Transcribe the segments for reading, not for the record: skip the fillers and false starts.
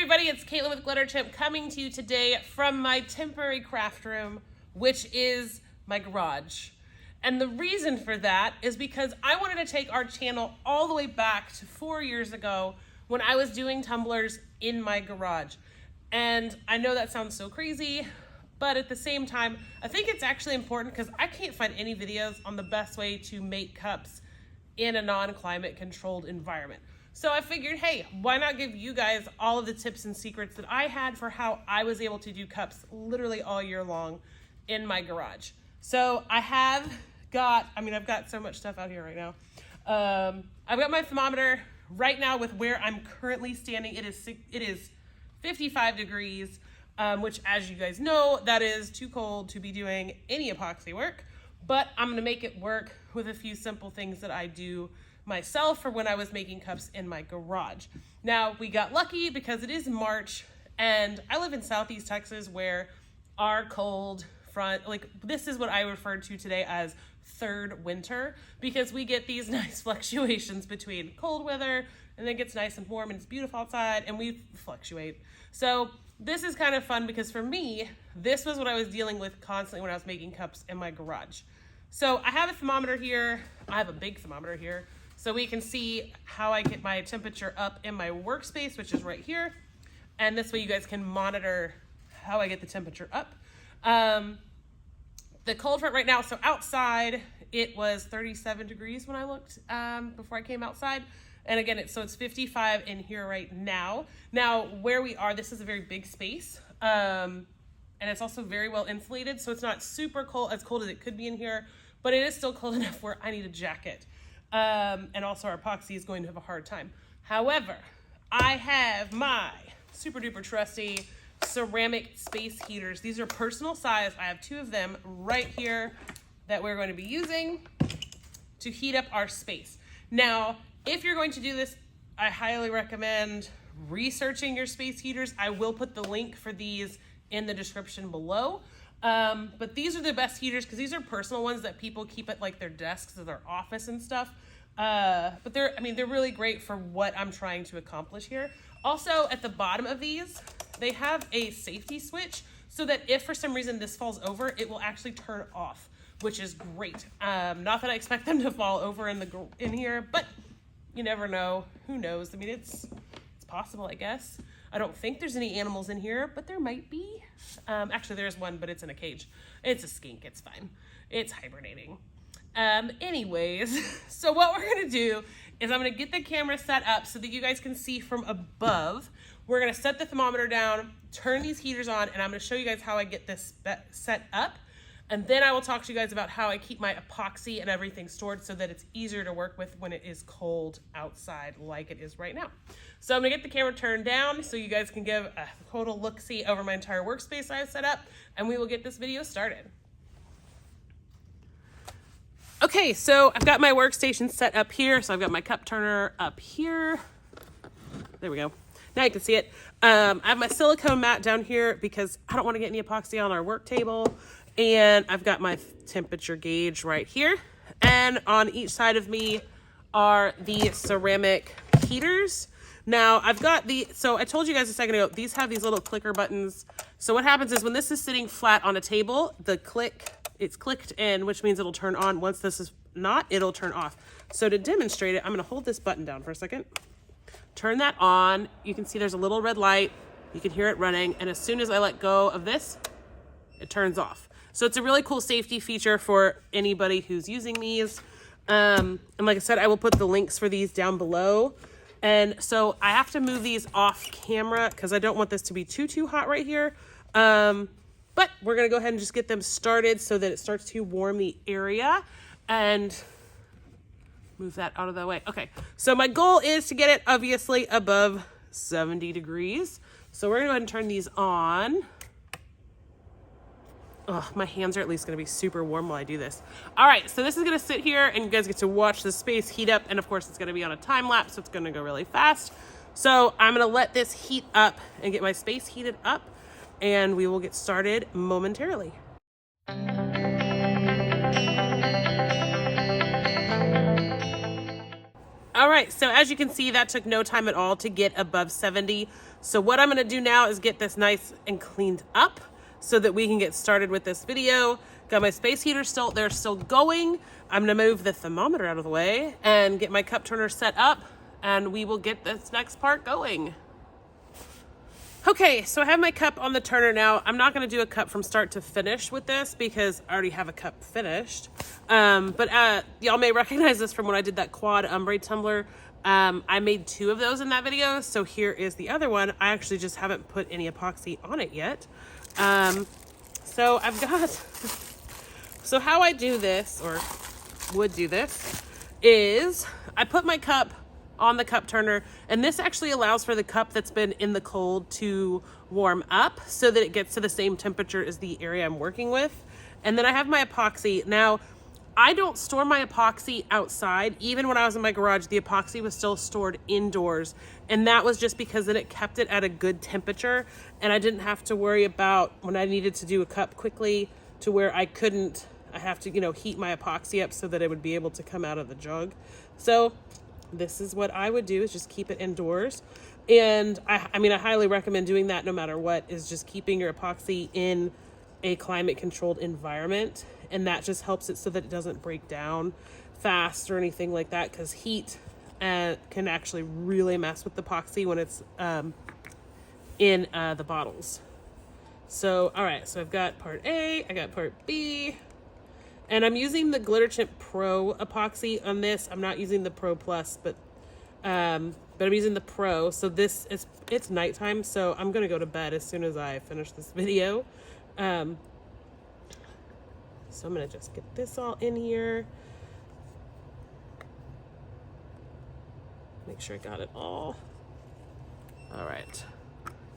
everybody, it's Caitlin with Glitter Chimp coming to you today from my temporary craft room, which is my garage. And the reason for that is because I wanted to take our channel all the way back to 4 years ago when I was doing tumblers in my garage. And I know that sounds so crazy, but at the same time, I think it's actually important because I can't find any videos on the best way to make cups in a non-climate controlled environment. So I figured, hey, why not give you guys all of the tips and secrets that I had for how I was able to do cups literally all year long in my garage. So I've got so much stuff out here right now. I've got my thermometer right now with where I'm currently standing. It is 55 degrees, which, as you guys know, that is too cold to be doing any epoxy work, but I'm gonna make it work with a few simple things that I do myself for when I was making cups in my garage. Now, we got lucky because it is March and I live in Southeast Texas where our cold front, this is what I referred to today as third winter, because we get these nice fluctuations between cold weather and then it gets nice and warm and it's beautiful outside and we fluctuate. So this is kind of fun because for me, this was what I was dealing with constantly when I was making cups in my garage. So I have a thermometer here. I have a big thermometer here. So we can see how I get my temperature up in my workspace, which is right here. And this way you guys can monitor how I get the temperature up. The cold front right now, so outside it was 37 degrees when I looked before I came outside. And again, it's 55 in here right now. Now where we are, this is a very big space. And it's also very well insulated. So it's not super cold, as cold as it could be in here, but it is still cold enough where I need a jacket. And also our epoxy is going to have a hard time. However, I have my super duper trusty ceramic space heaters. These are personal size. I have 2 of them right here that we're going to be using to heat up our space. Now, if you're going to do this, I highly recommend researching your space heaters. I will put the link for these in the description below. But these are the best heaters because these are personal ones that people keep at their desks or their office and stuff. But they're really great for what I'm trying to accomplish here. Also, at the bottom of these, they have a safety switch so that if for some reason this falls over, it will actually turn off, which is great. Not that I expect them to fall over in here, but you never know. Who knows? I mean, it's possible, I guess. I don't think there's any animals in here, but there might be. Actually, there's one, but it's in a cage. It's a skink. It's fine. It's hibernating. Anyways, so what we're going to do is I'm going to get the camera set up so that you guys can see from above. We're going to set the thermometer down, turn these heaters on, and I'm going to show you guys how I get this set up. And then I will talk to you guys about how I keep my epoxy and everything stored so that it's easier to work with when it is cold outside like it is right now. So I'm gonna get the camera turned down so you guys can give a total look-see over my entire workspace I have set up, and we will get this video started. Okay, so I've got my workstation set up here. So I've got my cup turner up here. There we go. Now you can see it. I have my silicone mat down here because I don't want to get any epoxy on our work table. And I've got my temperature gauge right here. And on each side of me are the ceramic heaters. Now I've got so I told you guys a second ago, these have these little clicker buttons. So what happens is when this is sitting flat on a table, it's clicked in, which means it'll turn on. Once this is not, it'll turn off. So to demonstrate it, I'm gonna hold this button down for a second. Turn that on. You can see there's a little red light. You can hear it running. And as soon as I let go of this, it turns off. So it's a really cool safety feature for anybody who's using these. And like I said, I will put the links for these down below. And so I have to move these off camera because I don't want this to be too hot right here. But we're gonna go ahead and just get them started so that it starts to warm the area and move that out of the way. Okay, so my goal is to get it obviously above 70 degrees. So we're gonna go ahead and turn these on. Oh, my hands are at least gonna be super warm while I do this. All right, so this is gonna sit here and you guys get to watch the space heat up, and of course it's gonna be on a time lapse, so it's gonna go really fast. So I'm gonna let this heat up and get my space heated up, and we will get started momentarily. All right, so as you can see, that took no time at all to get above 70. So what I'm gonna do now is get this nice and cleaned up so that we can get started with this video. Got my space heater they're still going. I'm gonna move the thermometer out of the way and get my cup turner set up, and we will get this next part going. Okay, so I have my cup on the turner now. I'm not gonna do a cup from start to finish with this because I already have a cup finished. But y'all may recognize this from when I did that quad ombre tumbler. I made 2 of those in that video, so here is the other one. I actually just haven't put any epoxy on it yet. So I've got, so how I do this, or would do this, is I put my cup on the cup turner, and this actually allows for the cup that's been in the cold to warm up so that it gets to the same temperature as the area I'm working with. And then I have my epoxy. Now, I don't store my epoxy outside. Even when I was in my garage, the epoxy was still stored indoors. And that was just because then it kept it at a good temperature, and I didn't have to worry about when I needed to do a cup quickly to where I have to, heat my epoxy up so that it would be able to come out of the jug. So this is what I would do, is just keep it indoors. And I highly recommend doing that no matter what, is just keeping your epoxy in a climate controlled environment. And that just helps it so that it doesn't break down fast or anything like that, because heat can actually really mess with the epoxy when it's in the bottles. So, all right, so I've got part A, I got part B, and I'm using the Glitter Chip Pro epoxy on this. I'm not using the Pro Plus, but I'm using the Pro. So it's nighttime, so I'm gonna go to bed as soon as I finish this video. So I'm gonna just get this all in here. Make sure I got it all. All right,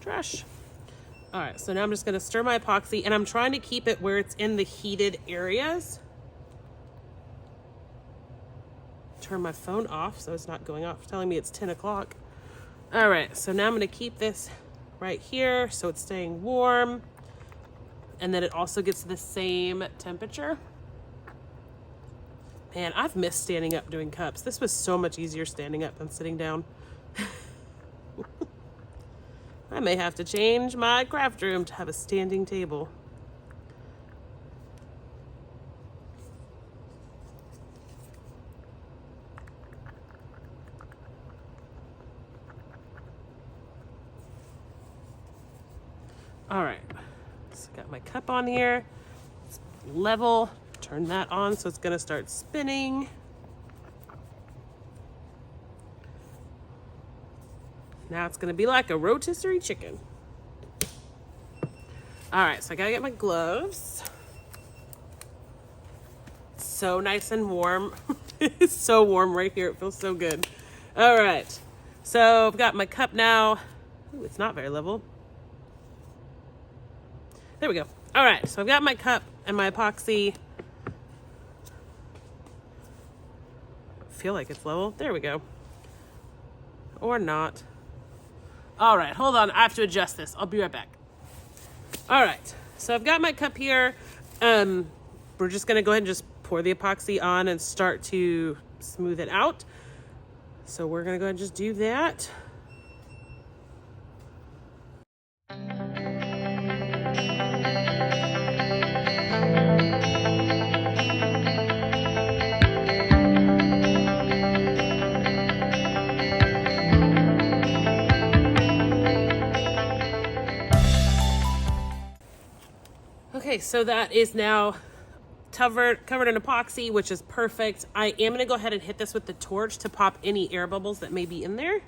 trash. All right, so now I'm just gonna stir my epoxy, and I'm trying to keep it where it's in the heated areas. Turn my phone off so it's not going off, telling me it's 10 o'clock. All right, so now I'm gonna keep this right here so it's staying warm, and then it also gets the same temperature. Man, I've missed standing up doing cups. This was so much easier standing up than sitting down. I may have to change my craft room to have a standing table. All right, so got my cup on here. It's level. Turn that on so it's gonna start spinning. Now it's gonna be like a rotisserie chicken. All right, so I gotta get my gloves. It's so nice and warm. It's so warm right here, it feels so good. All right, so I've got my cup now. Ooh, it's not very level. There we go. All right, so I've got my cup and my epoxy. I feel like it's level. There we go. Or not. All right, hold on. I have to adjust this. I'll be right back. All right, so I've got my cup here. We're just gonna go ahead and just pour the epoxy on and start to smooth it out. So we're gonna go ahead and just do that. Okay, so that is now covered in epoxy, which is perfect. I am gonna go ahead and hit this with the torch to pop any air bubbles that may be in there.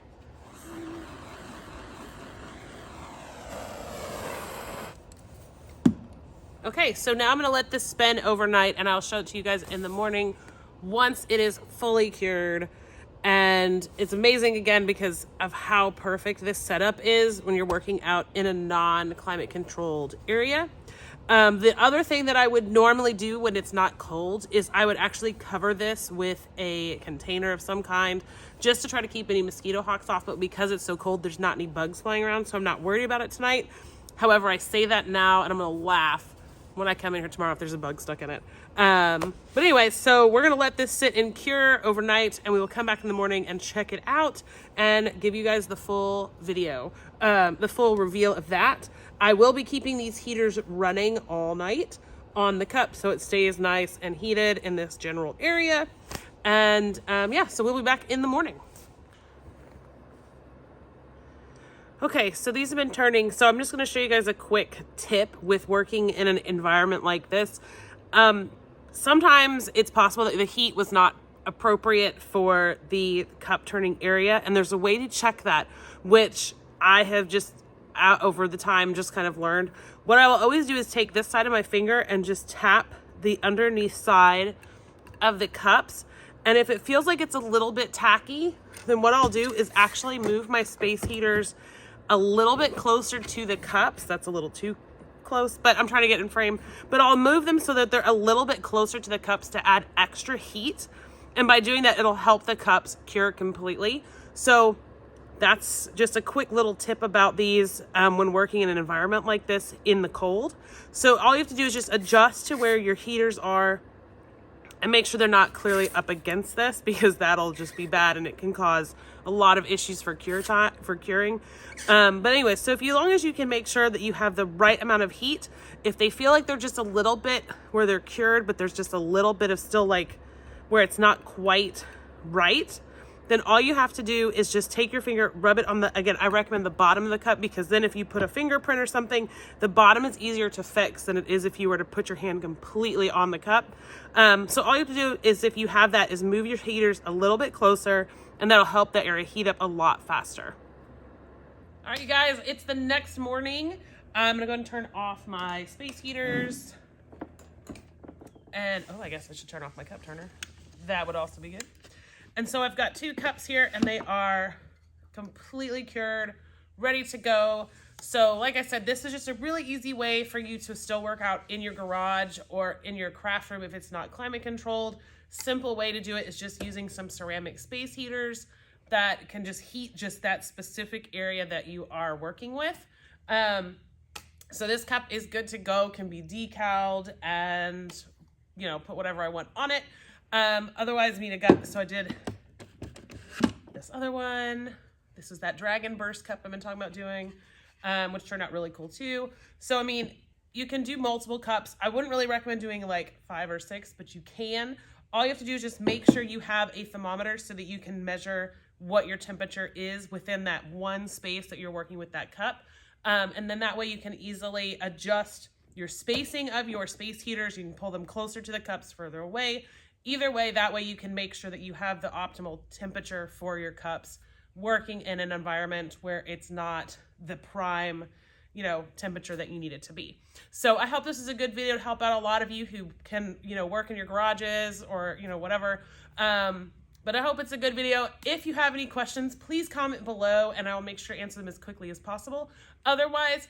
Okay, so now I'm gonna let this spin overnight, and I'll show it to you guys in the morning once it is fully cured. And it's amazing, again, because of how perfect this setup is when you're working out in a non-climate controlled area. The other thing that I would normally do when it's not cold is I would actually cover this with a container of some kind just to try to keep any mosquito hawks off. But because it's so cold, there's not any bugs flying around, so I'm not worried about it tonight. However, I say that now and I'm gonna laugh when I come in here tomorrow if there's a bug stuck in it. But anyway, so we're going to let this sit and cure overnight, and we will come back in the morning and check it out and give you guys the full video, the full reveal of that. I will be keeping these heaters running all night on the cup so it stays nice and heated in this general area. And yeah, so we'll be back in the morning. Okay, so these have been turning. So I'm just going to show you guys a quick tip with working in an environment like this. Sometimes it's possible that the heat was not appropriate for the cup turning area, and there's a way to check that, which I have just over the time just kind of learned. What I will always do is take this side of my finger and just tap the underneath side of the cups. And if it feels like it's a little bit tacky, then what I'll do is actually move my space heaters a little bit closer to the cups. That's a little too close, but I'm trying to get in frame. But I'll move them so that they're a little bit closer to the cups to add extra heat. And by doing that, it'll help the cups cure completely. So that's just a quick little tip about these when working in an environment like this in the cold. So all you have to do is just adjust to where your heaters are and make sure they're not clearly up against this, because that'll just be bad and it can cause a lot of issues for curing. But anyway, so as long as you can make sure that you have the right amount of heat, if they feel like they're just a little bit where they're cured, but there's just a little bit of still like where it's not quite right, then all you have to do is just take your finger, rub it on the, again, I recommend the bottom of the cup, because then if you put a fingerprint or something, the bottom is easier to fix than it is if you were to put your hand completely on the cup. So all you have to do is, if you have that, is move your heaters a little bit closer, and that'll help that area heat up a lot faster. All right, you guys, it's the next morning. I'm gonna go and turn off my space heaters. And, oh, I guess I should turn off my cup turner. That would also be good. And so I've got 2 cups here, and they are completely cured, ready to go. So like I said, this is just a really easy way for you to still work out in your garage or in your craft room if it's not climate controlled. Simple way to do it is just using some ceramic space heaters that can just heat just that specific area that you are working with. So this cup is good to go, can be decaled, and you know, put whatever I want on it. Otherwise, so I did this other one. This is that Dragon Burst cup I've been talking about doing, which turned out really cool too. So, I mean, you can do multiple cups. I wouldn't really recommend doing like 5 or 6, but you can. All you have to do is just make sure you have a thermometer so that you can measure what your temperature is within that one space that you're working with that cup. And then that way you can easily adjust your spacing of your space heaters. You can pull them closer to the cups, further away. Either way, that way you can make sure that you have the optimal temperature for your cups working in an environment where it's not the prime, you know, temperature that you need it to be. So I hope this is a good video to help out a lot of you who can, you know, work in your garages or, you know, whatever. But I hope it's a good video. If you have any questions, please comment below and I will make sure to answer them as quickly as possible. Otherwise,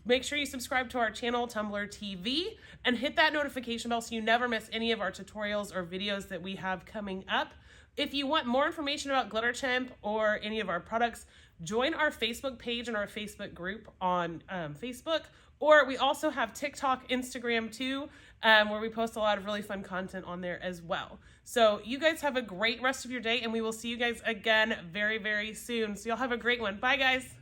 make sure you subscribe to our channel, Tumbler TV, and hit that notification bell so you never miss any of our tutorials or videos that we have coming up. If you want more information about Glitter Temp or any of our products, join our Facebook page and our Facebook group on Facebook. Or we also have TikTok, Instagram too, where we post a lot of really fun content on there as well. So you guys have a great rest of your day, and we will see you guys again very, very soon. So y'all have a great one. Bye, guys.